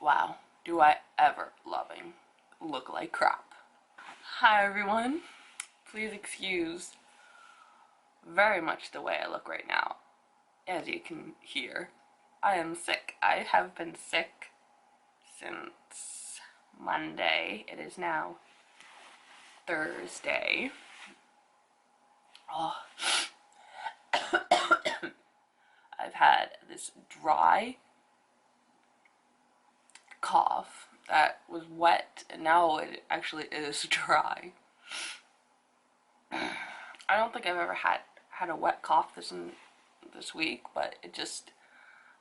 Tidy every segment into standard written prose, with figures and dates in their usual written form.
Wow, do I ever look like crap. Hi everyone. Please excuse very much the way I look right now. As you can hear, I am sick. I have been sick since Monday. It is now Thursday. Oh. I've had this dry cough that was wet and now it actually is dry. I don't think I've ever had a wet cough this week, but it just,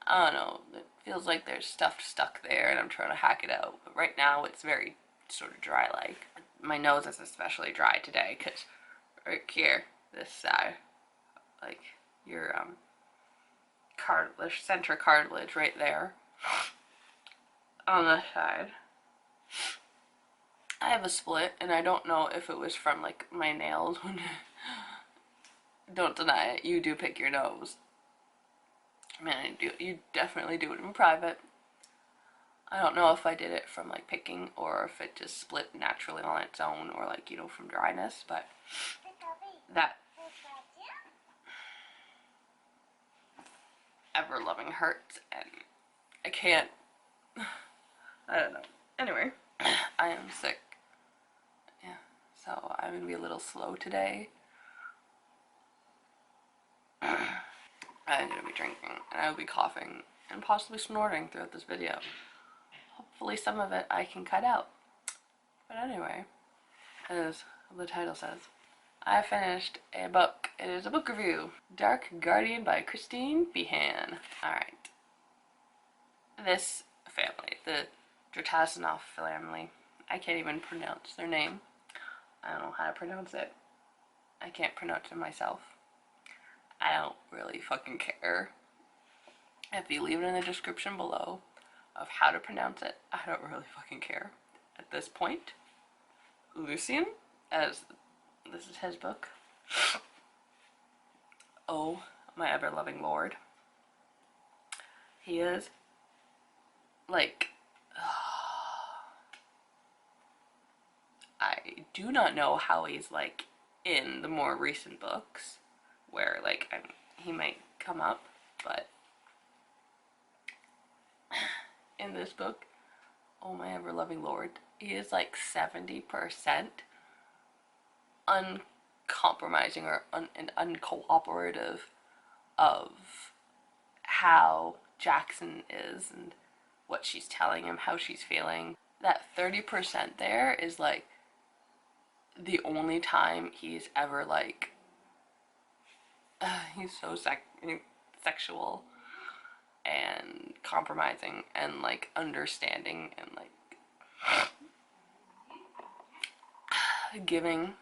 I don't know, it feels like there's stuff stuck there and I'm trying to hack it out. But right now it's very sort of dry like. My nose is especially dry today because right here, this side, like your cartilage, center cartilage right there on this side, I have a split, and I don't know if it was from like my nails. Don't deny it, you do pick your nose. I mean, you definitely do it in private. I don't know if I did it from like picking or if it just split naturally on its own, or like, you know, from dryness, but that ever loving hurts and I can't, I don't know. Anyway, I am sick. Yeah, so I'm gonna be a little slow today. I'm gonna be drinking and I will be coughing and possibly snorting throughout this video. Hopefully some of it I can cut out. But anyway, as the title says, I finished a book. It is a book review. Dark Guardian by Kristin Feehan. Alright. This family, the Dratasanoff family, I can't even pronounce their name. I don't know how to pronounce it. I can't pronounce it myself. I don't really fucking care. If you leave it in the description below of how to pronounce it, I don't really fucking care. At this point, Lucian, as this is his book. Oh, my ever-loving lord. He is, like, I do not know how he's, like, in the more recent books, where, like, he might come up, but in this book, oh my ever-loving lord, he is, like, 70% uncompromising or uncooperative of how Jackson is and what she's telling him, how she's feeling. That 30% there is like the only time he's ever like he's so sexual and compromising and like understanding and like giving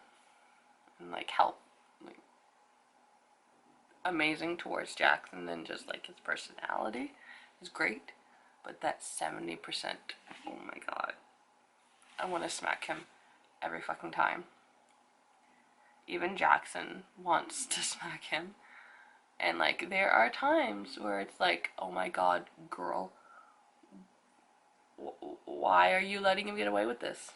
and like help, like amazing towards Jackson, and just like his personality is great. But that 70%, oh my god, I want to smack him every fucking time. Even Jackson wants to smack him, and like there are times where it's like, oh my god, girl, why are you letting him get away with this?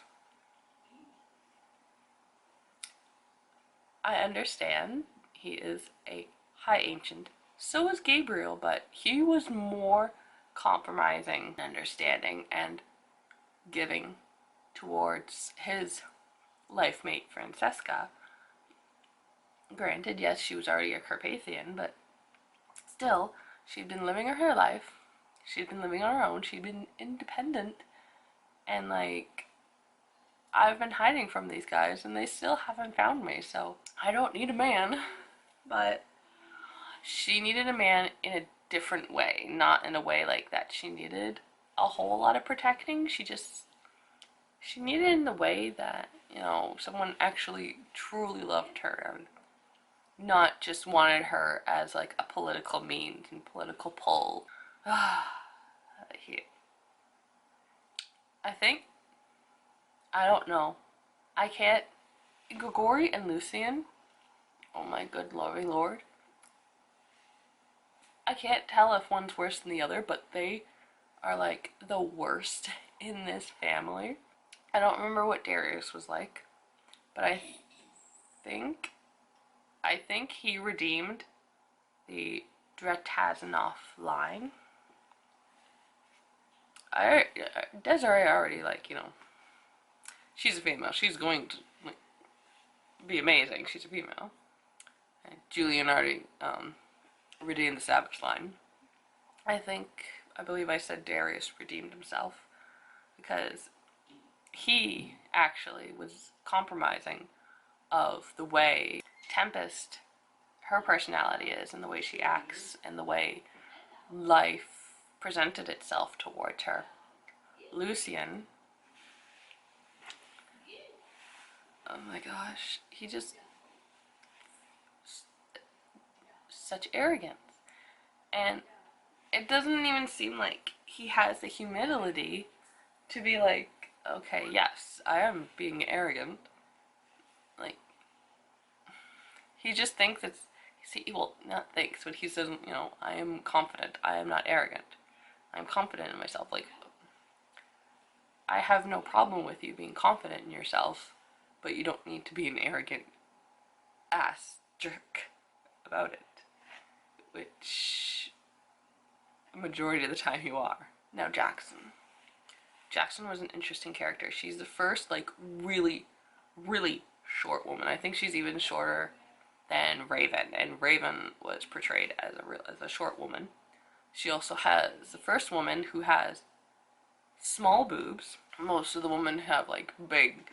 I understand he is a high ancient, so is Gabriel, but he was more compromising, understanding, and giving towards his life mate Francesca. Granted, yes, she was already a Carpathian, but still, she'd been living her life, she'd been living on her own, she'd been independent, and like, I've been hiding from these guys and they still haven't found me, so I don't need a man. But she needed a man in a different way, not in a way like that she needed a whole lot of protecting. She needed in the way that, you know, someone actually truly loved her and not just wanted her as like a political means and political pull. I think, I don't know, I can't, Grigori and Lucian, oh my good loving lord, I can't tell if one's worse than the other, but they are like the worst in this family. I don't remember what Darius was like, but think I think he redeemed the Dretazanov line. Desiree already, like, you know, she's a female. She's going to, like, be amazing. She's a female. And Julian already redeemed the Savage line. I believe I said Darius redeemed himself because he actually was compromising of the way Tempest, her personality is, and the way she acts, and the way life presented itself towards her. Lucian, oh my gosh, he just, such arrogance. And it doesn't even seem like he has the humility to be like, okay, yes, I am being arrogant. Like, he just thinks it's, see, well, not thinks, but he says, you know, I am confident. I am not arrogant. I'm confident in myself. Like, I have no problem with you being confident in yourself, but you don't need to be an arrogant ass jerk about it, which majority of the time you are. Now Jackson. Jackson was an interesting character. She's the first, like, really, really short woman. I think she's even shorter than Raven, and Raven was portrayed as a short woman. She also has the first woman who has small boobs. Most of the women have, like, big,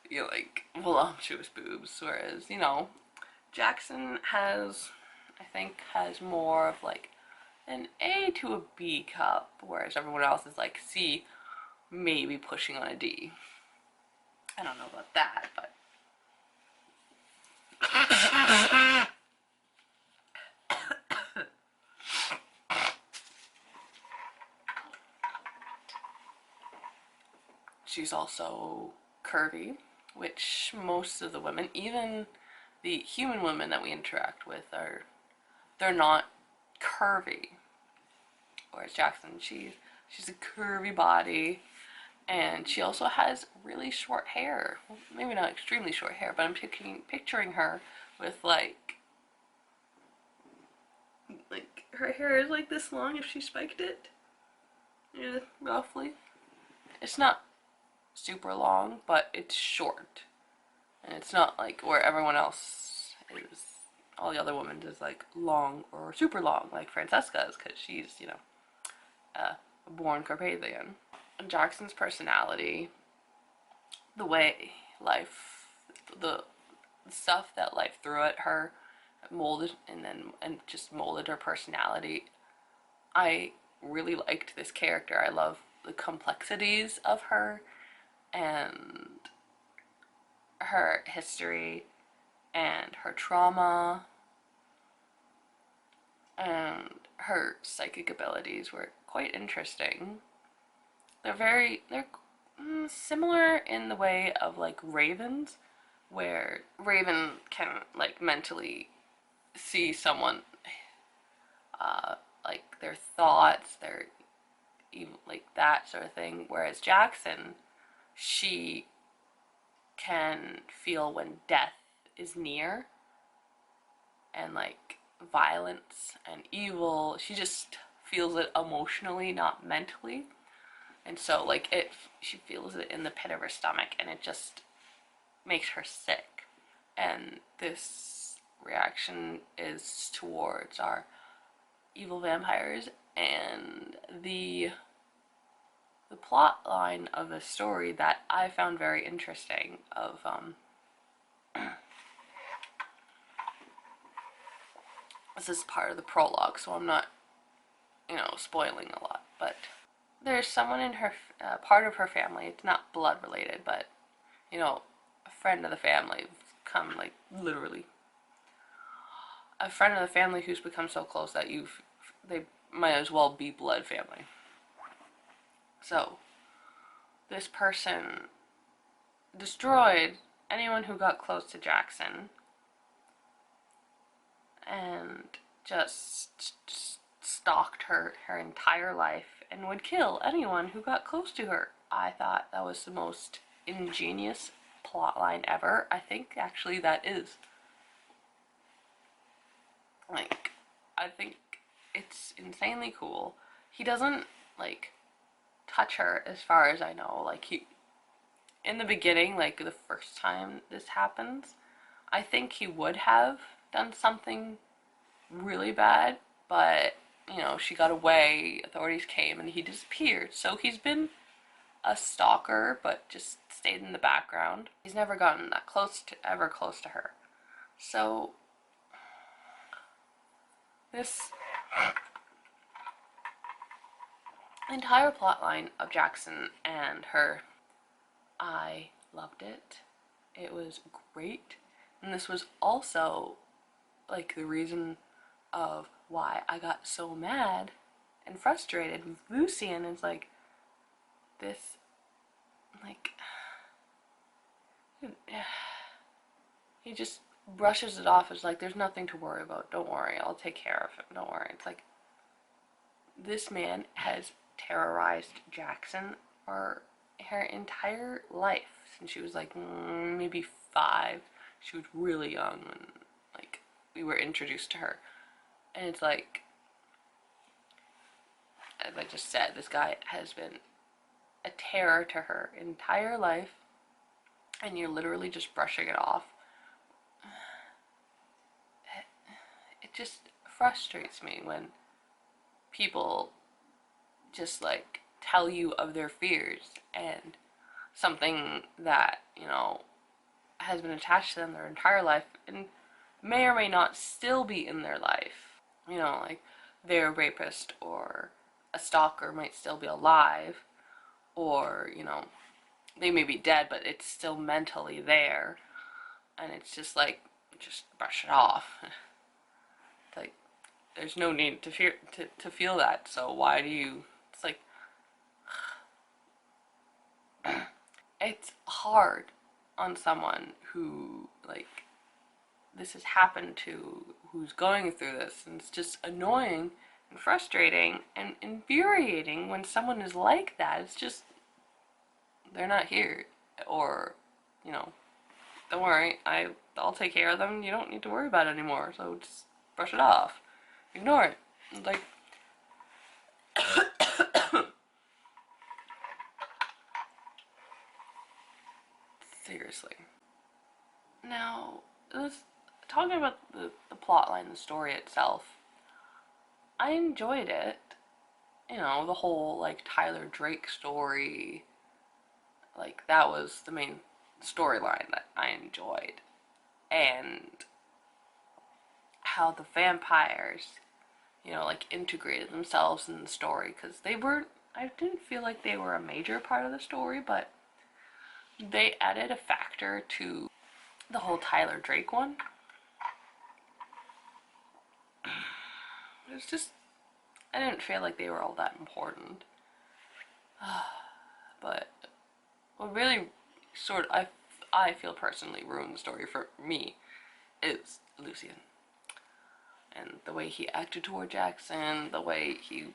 you know, like, voluptuous boobs, whereas, you know, Jackson has, I think, has more of, like, an A to a B cup, whereas everyone else is, like, C, maybe pushing on a D. I don't know about that, but she's also curvy, which most of the women, even the human women that we interact with, they're not curvy. Whereas Jackson, she's a curvy body, and she also has really short hair. Well, maybe not extremely short hair, but I'm picturing her with like her hair is like this long if she spiked it. Yeah, roughly. It's not super long, but it's short. And it's not like where everyone else is, all the other women is like long or super long, like Francesca is, because she's, you know, a born Carpathian. And Jackson's personality, the way life, the stuff that life threw at her, molded and just molded her personality. I really liked this character. I love the complexities of her and her history and her trauma and her psychic abilities were quite interesting. They're similar in the way of like Ravens, where Raven can like mentally see someone, like their thoughts, their even like that sort of thing. Whereas Jackson, she can feel when death is near and like violence and evil. She just feels it emotionally, not mentally. And so like she feels it in the pit of her stomach, and it just makes her sick. And this reaction is towards our evil vampires, and the plot line of the story that I found very interesting of this is part of the prologue, so I'm not, you know, spoiling a lot, but there's someone in her part of her family. It's not blood related, but you know, a friend of the family come like literally a friend of the family who's become so close that they might as well be blood family. So this person destroyed anyone who got close to Jackson and just stalked her entire life and would kill anyone who got close to her. I thought that was the most ingenious plotline ever. I think actually that is. Like, I think it's insanely cool. He doesn't, like, touch her as far as I know. Like, he, in the beginning, like, the first time this happens, I think he would have done something really bad, but, you know, she got away, authorities came, and he disappeared. So he's been a stalker, but just stayed in the background. He's never gotten that ever close to her. So, this entire plotline of Jackson and her, I loved it. It was great. And this was also, like, the reason of why I got so mad and frustrated with Lucian. Is like, this, like, he just brushes it off as like, there's nothing to worry about, don't worry, I'll take care of him, don't worry. It's like, this man has terrorized Jackson for her entire life since she was like maybe 5. She was really young when, like, we were introduced to her. And it's like, as I just said, this guy has been a terror to her entire life, and you're literally just brushing it off. It just frustrates me when people just, like, tell you of their fears and something that, you know, has been attached to them their entire life and may or may not still be in their life. You know, like, their rapist or a stalker might still be alive, or, you know, they may be dead, but it's still mentally there. And it's just like, just brush it off. Like, there's no need to feel that. So why do you? It's like, it's hard on someone who, like, this has happened to, who's going through this, and it's just annoying and frustrating and infuriating when someone is like that. It's just, they're not here, or, you know, don't worry, I'll take care of them, you don't need to worry about it anymore, so just brush it off, ignore it. It's like, seriously. Now, talking about the plot line, the story itself, I enjoyed it. You know, the whole, like, Tyler Drake story, like, that was the main storyline that I enjoyed. And how the vampires, you know, like, integrated themselves in the story, because I didn't feel like they were a major part of the story, but they added a factor to the whole Tyler Drake one. It was just, I didn't feel like they were all that important. But what really I feel personally ruined the story for me is Lucian. And the way he acted toward Jackson, the way he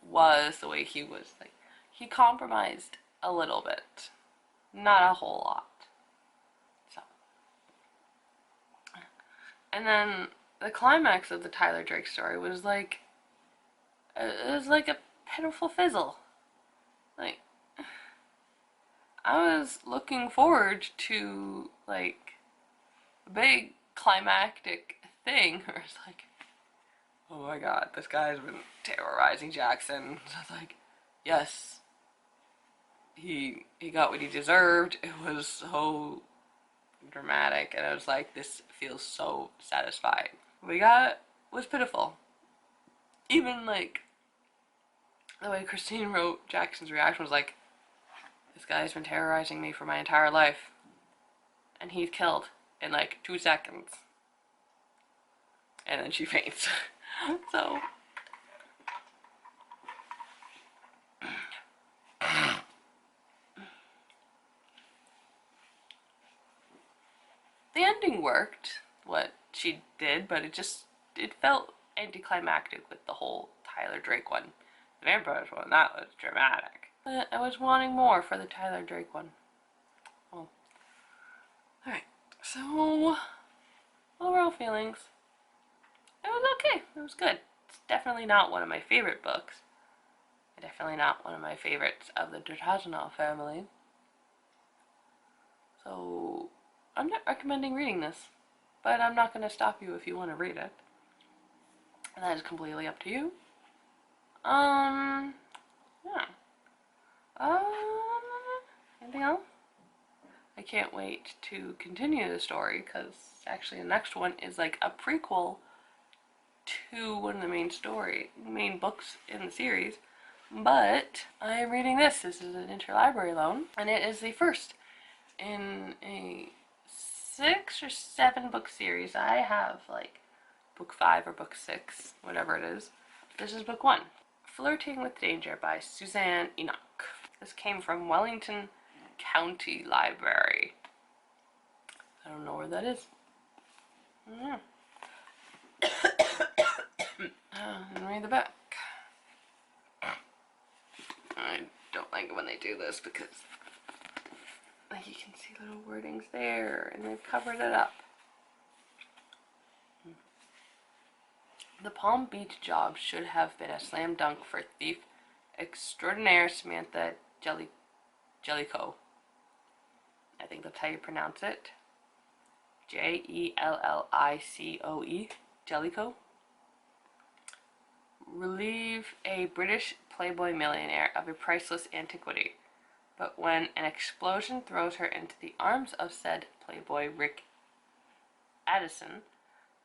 was, like, he compromised a little bit. Not a whole lot. So. And then the climax of the Tyler Drake story was like, it was like a pitiful fizzle. Like, I was looking forward to, like, a big climactic thing where it's like, oh my god, this guy's been terrorizing Jackson. So it's like, yes, he got what he deserved. It was so dramatic, and I was like, this feels so satisfying. What we got was pitiful. Even, like, the way Kristin wrote Jackson's reaction was like, this guy's been terrorizing me for my entire life, and he's killed in like 2 seconds. And then she faints. So, the ending worked, what she did, but it felt anticlimactic with the whole Tyler Drake one. The vampires one, that was dramatic. But I was wanting more for the Tyler Drake one. Well, alright, so overall feelings. It was okay. It was good. It's definitely not one of my favorite books. Definitely not one of my favorites of the Dratajanov family. So, I'm not recommending reading this, but I'm not going to stop you if you want to read it. And that is completely up to you. Yeah. Anything else? I can't wait to continue the story, because actually the next one is like a prequel to one of the main books in the series. But I am reading this. This is an interlibrary loan, and it is the first in a 6 or 7 book series. I have like book 5 or book 6, whatever it is. This is book 1. Flirting with Danger by Suzanne Enoch. This came from Wellington County Library. I don't know where that is. And read the back. I don't like when they do this because you can see little wordings there and they've covered it up. The Palm Beach job should have been a slam dunk for thief extraordinaire Samantha Jellicoe. I think that's how you pronounce it. Jellicoe. Jellicoe. Relieve a British Playboy millionaire of a priceless antiquity. But when an explosion throws her into the arms of said Playboy Rick Addison,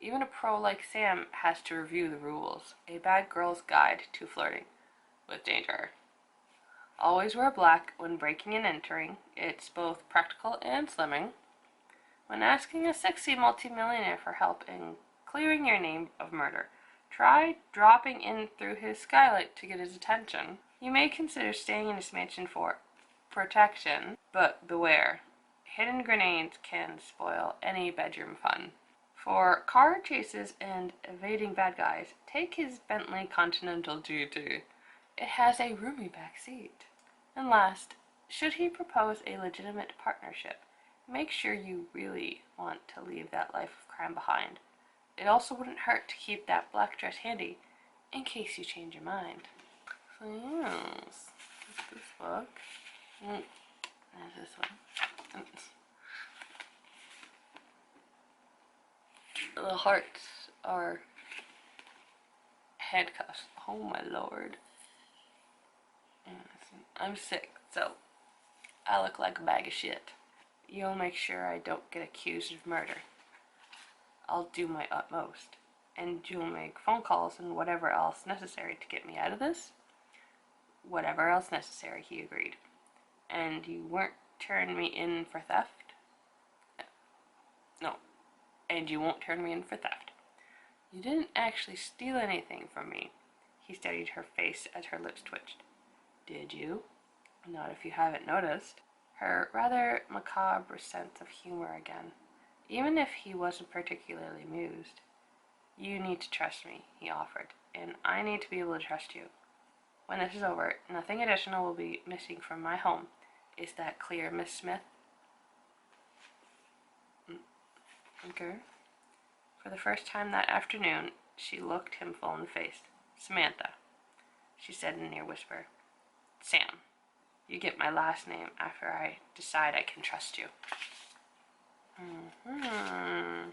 even a pro like Sam has to review the rules. A Bad Girl's Guide to Flirting with Danger. Always wear black when breaking and entering. It's both practical and slimming. When asking a sexy multimillionaire for help in clearing your name of murder, try dropping in through his skylight to get his attention. You may consider staying in his mansion for protection, but beware. Hidden grenades can spoil any bedroom fun. For car chases and evading bad guys, take his Bentley Continental GT. It has a roomy back seat. And last, should he propose a legitimate partnership, make sure you really want to leave that life of crime behind. It also wouldn't hurt to keep that black dress handy, in case you change your mind. So yes, this book. There's this one. The hearts are handcuffs. Oh my lord. I'm sick, so I look like a bag of shit. You'll make sure I don't get accused of murder. I'll do my utmost. And you'll make phone calls and whatever else necessary to get me out of this? Whatever else necessary, he agreed. And you won't turn me in for theft? No. And you won't turn me in for theft. You didn't actually steal anything from me. He studied her face as her lips twitched. Did you? Not if you haven't noticed. Her rather macabre sense of humor again, even if he wasn't particularly amused. You need to trust me, he offered, and I need to be able to trust you. When this is over, nothing additional will be missing from my home. Is that clear, Miss Smith? Okay. For the first time that afternoon, she looked him full in the face. Samantha, she said in a near whisper. Sam, you get my last name after I decide I can trust you. I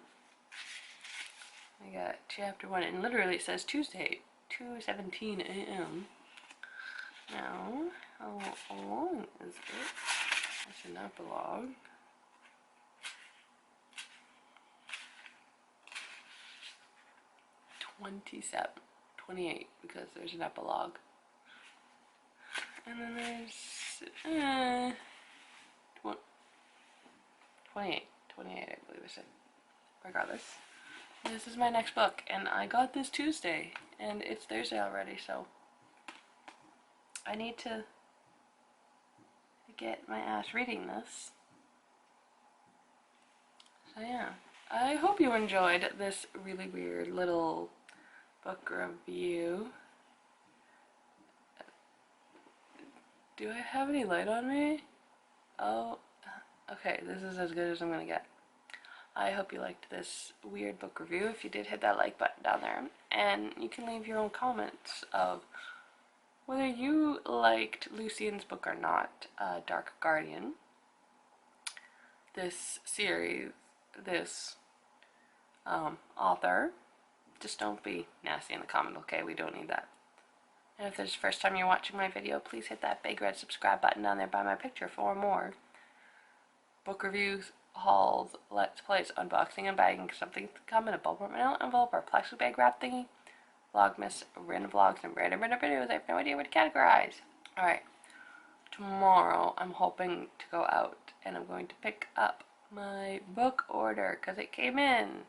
got chapter 1, and literally it says Tuesday, 2:17 a.m. Now, how long is it? That's an epilogue. 27, 28, because there's an epilogue. And then there's 28, I believe I said. Regardless, this is my next book, and I got this Tuesday, and it's Thursday already, so I need to get my ass reading this. So yeah, I hope you enjoyed this really weird little book review. Do I have any light on me? Oh, okay, this is as good as I'm gonna get. I hope you liked this weird book review. If you did, hit that like button down there. And you can leave your own comments of whether you liked Lucien's book or not, Dark Guardian. This series, this author. Just don't be nasty in the comment, okay? We don't need that. And if this is the first time you're watching my video, please hit that big red subscribe button down there by my picture for more book reviews, hauls, let's plays, unboxing and bagging, something to come in a bubble mail envelope or plastic bag wrap thingy, vlogmas, random vlogs, and random videos I have no idea what to categorize. Alright, tomorrow I'm hoping to go out and I'm going to pick up my book order because it came in.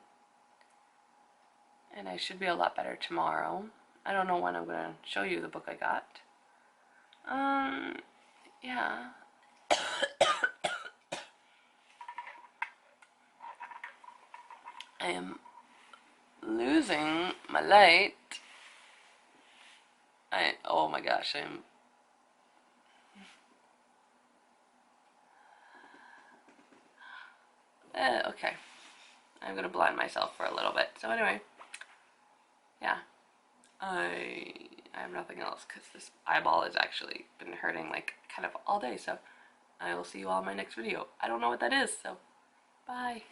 And I should be a lot better tomorrow. I don't know when I'm going to show you the book I got. Yeah. I am losing my light. Oh my gosh, okay. I'm gonna blind myself for a little bit. So anyway, yeah. I have nothing else because this eyeball has actually been hurting like kind of all day. So I will see you all in my next video. I don't know what that is, so bye.